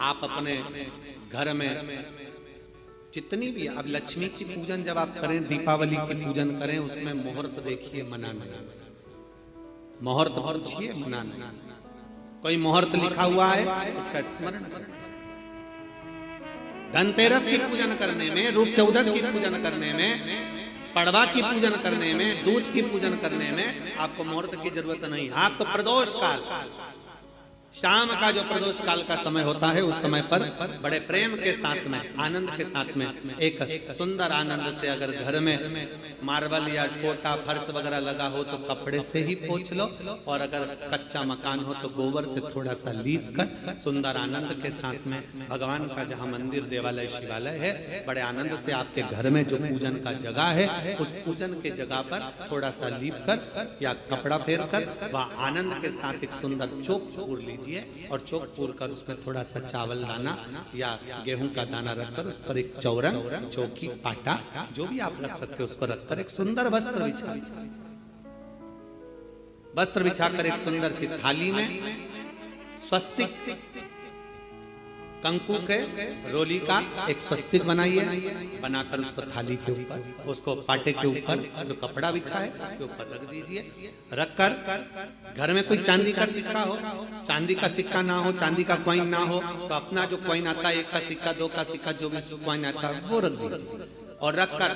आप अपने घर में जितनी भी अब लक्ष्मी की पूजन जब आप करें, दीपावली की पूजन करें, उसमें मुहूर्त देखिए, मनाना, मुहूर्त पूछिए, मनाना। कोई मुहूर्त लिखा हुआ है उसका स्मरण करें। धनतेरस की पूजन करने में, रूप चौदस की पूजन करने में, पड़वा की पूजन करने में, दूज की पूजन करने में आपको मुहूर्त की जरूरत नहीं। आप तो प्रदोष काल, शाम का जो प्रदोष काल का समय होता है, उस समय पर बड़े प्रेम के साथ में, आनंद के साथ में, एक सुंदर आनंद से अगर घर में मार्बल या कोटा फर्श वगैरह लगा हो तो कपड़े से ही पोंछ लो, और अगर कच्चा मकान हो तो गोबर से थोड़ा सा लीप कर सुंदर आनंद के साथ में, भगवान का जहाँ मंदिर, देवालय, शिवालय है, बड़े आनंद से आपके घर में जो पूजन का जगह है, उस पूजन के जगह पर थोड़ा सा लीप कर या कपड़ा फेर कर वह आनंद के साथ एक सुंदर चौक पूर लीजिए, और चौक पूर कर उसमें थोड़ा सा चावल दाना या गेहूं का दाना रखकर उस पर एक चौरंग, चौकी, पाटा, जो भी आप रख सकते हो उसको रखकर एक सुंदर वस्त्र बिछाकर एक सुंदर सी थाली में स्वस्तिक कंकु के रोली का एक स्वस्तिक बनाइए, बनाकर उसको थाली के ऊपर, उसको पाटे के ऊपर जो कपड़ा बिछा है उसके ऊपर रख दीजिए। रखकर घर में कोई चांदी का सिक्का हो, चांदी का सिक्का ना हो, चांदी का कॉइन ना हो, तो अपना जो कॉइन आता है, 1 का सिक्का, 2 का सिक्का, जो भी कॉइन आता है वो रख दीजिए। और रखकर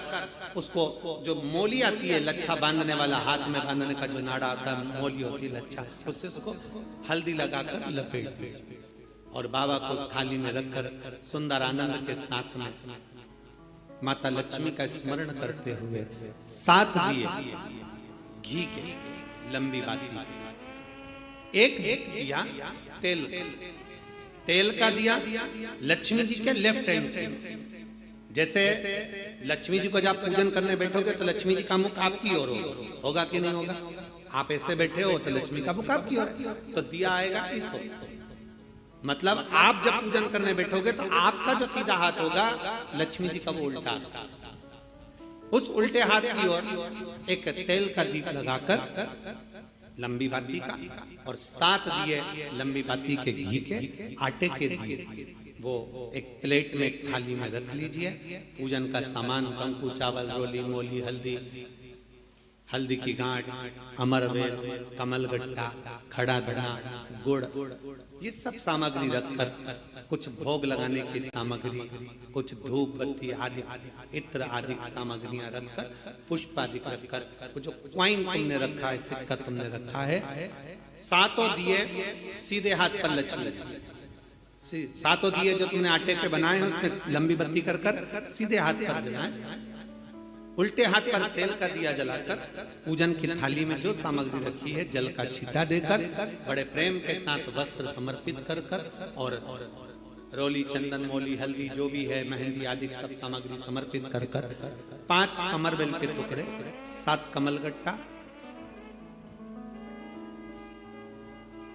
उसको जो मोली आती है, लच्छा बांधने वाला, हाथ में बांधने का जो नाड़ा आता है, मोली होती है लच्छा, उससे उसको हल्दी लगाकर लपेट दीजिए और बाबा को थाली में रखकर सुंदर आनंद के साथ में माता लक्ष्मी का स्मरण करते हुए 7 दिए घी के, लंबी बाती, एक दिया तेल का दिया लक्ष्मी जी के लेफ्ट हैंड। जैसे लक्ष्मी जी को जब पूजन करने बैठोगे तो लक्ष्मी जी का मुख आपकी ओर होगा कि नहीं होगा? आप ऐसे बैठे हो तो लक्ष्मी का मुख आपकी ओर, तो दिया आएगा इस ओर। मतलब आप जब पूजन करने बैठोगे तो आपका जो सीधा हाथ होगा, लक्ष्मी जी का वो उल्टा, उस उल्टे हाथ की ओर एक तेल का दीप लगाकर लंबी बाती का, और 7 दिए लंबी बाती के घी के, आटे के दिए, वो एक प्लेट में, एक थाली में रख लीजिए। पूजन का सामान, कंकु, चावल, रोली, मोली, हल्दी की गांठ, अमरवेल, कमलगट्टा, खड़ा धना, गुड़, ये सब सामग्री रखकर, कुछ भोग लगाने की सामग्री, कुछ धूप बत्ती आदि, इत्र आदि सामग्रियां रखकर, पुष्प आदि रखकर, जो क्वाइन तुमने रखा है, सिक्का तुमने रखा है, 7 दिए सीधे हाथ पर लक्ष्मी, 7 दिए जो तुमने आटे के बनाए हैं उसमें लंबी बत्ती कर सीधे हाथ पर जलाएं। उल्टे हाथ पर तेल का दिया जलाकर पूजन की थाली में जो सामग्री रखी है, जल का छींटा देकर, बड़े प्रेम के साथ वस्त्र समर्पित कर और रोली, चंदन, मोली, हल्दी, जो भी है, मेहंदी आदि सब सामग्री समर्पित कर 5 अमरबेल के टुकड़े, 7 कमलगट्टा,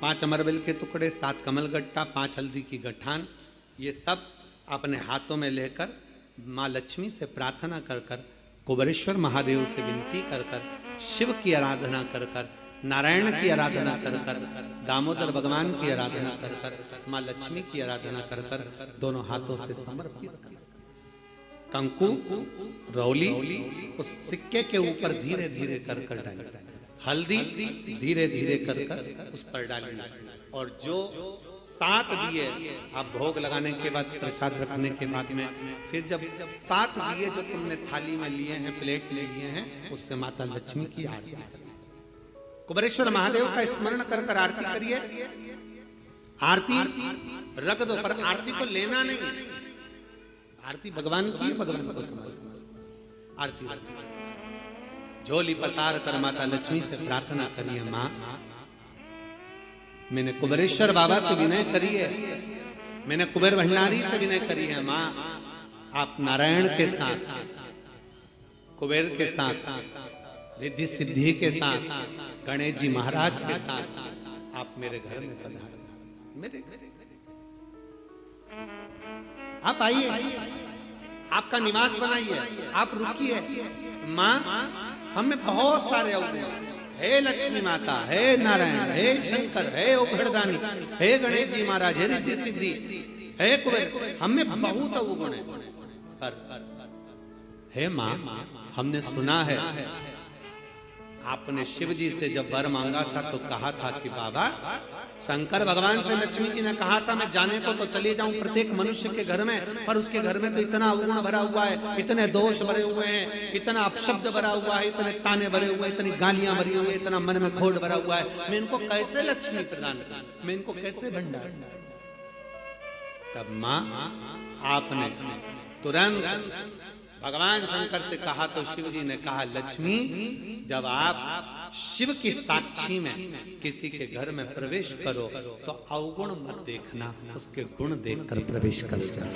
5 अमरबेल के टुकड़े, 7 कमलगट्टा, 5 हल्दी की गठान, ये सब अपने हाथों में लेकर माँ लक्ष्मी से प्रार्थना कर कुबेरेश्वर महादेव से विनती कर शिव की आराधना कर नारायण की आराधना कर दामोदर भगवान की आराधना कर माँ लक्ष्मी की आराधना कर दोनों हाथों से समर्पित कंकु, रौली उस सिक्के के ऊपर धीरे धीरे कर डालें, हल्दी धीरे धीरे कर उस पर डालें, और जो 7 दिए आप भोग लगाने के बाद, प्रसाद रखने के बाद में, फिर जब 7 दिए जो तुमने थाली में लिए हैं, प्लेट में लिए हैं, उससे माता लक्ष्मी की आरती, कुबेरेश्वर महादेव का स्मरण कर आरती करिए। आरती रख दो, पर आरती को लेना नहीं, आरती भगवान की, भगवान को समझ। आरती झोली पसार कर माता लक्ष्मी से प्रार्थना करिए, माँ मैंने कुबेरेश्वर बाबा से विनय करी है, मैंने कुबेर भंडारी से विनय करी है, माँ आप नारायण के साथ, कुबेर के साथ, रिद्धि सिद्धि के साथ, गणेश जी महाराज के साथ आप मेरे घर में पधारो, मेरे घर आप आइए, आपका निवास बनाइए, आप रुकिए। माँ हमें बहुत सारे अवगुण, हे लक्ष्मी माता, हे नारायण, हे शंकर, हे उघड़दानी, हे गणेश जी महाराज, हे रिद्धि सिद्धि, एक हम में बहुत अवगुण है, पर हे माँ, हमने सुना है आपने शिव जी से जब वर मांगा था तो कहा था कि बाबा, शंकर भगवान से लक्ष्मी जी ने कहा था मैं जाने को तो चले जाऊं प्रत्येक मनुष्य के घर में, पर उसके घर में तो इतना अवगुण भरा हुआ है, इतने दोष भरे हुए हैं, इतना अपशब्द भरा हुआ है, इतने ताने भरे हुए, इतनी गालियां भरी हुई, इतना मन में खोट भरा हुआ है, मैं इनको कैसे लक्ष्मी प्रदान करूं, मैं इनको कैसे भंडार। तब माँ आपने तुरंत भगवान शंकर से कहा तो शिव जी ने कहा, लक्ष्मी, जब आप शिव की साक्षी में किसी के घर में प्रवेश करो तो अवगुण मत देखना, उसके गुण देखकर प्रवेश कर जाओ।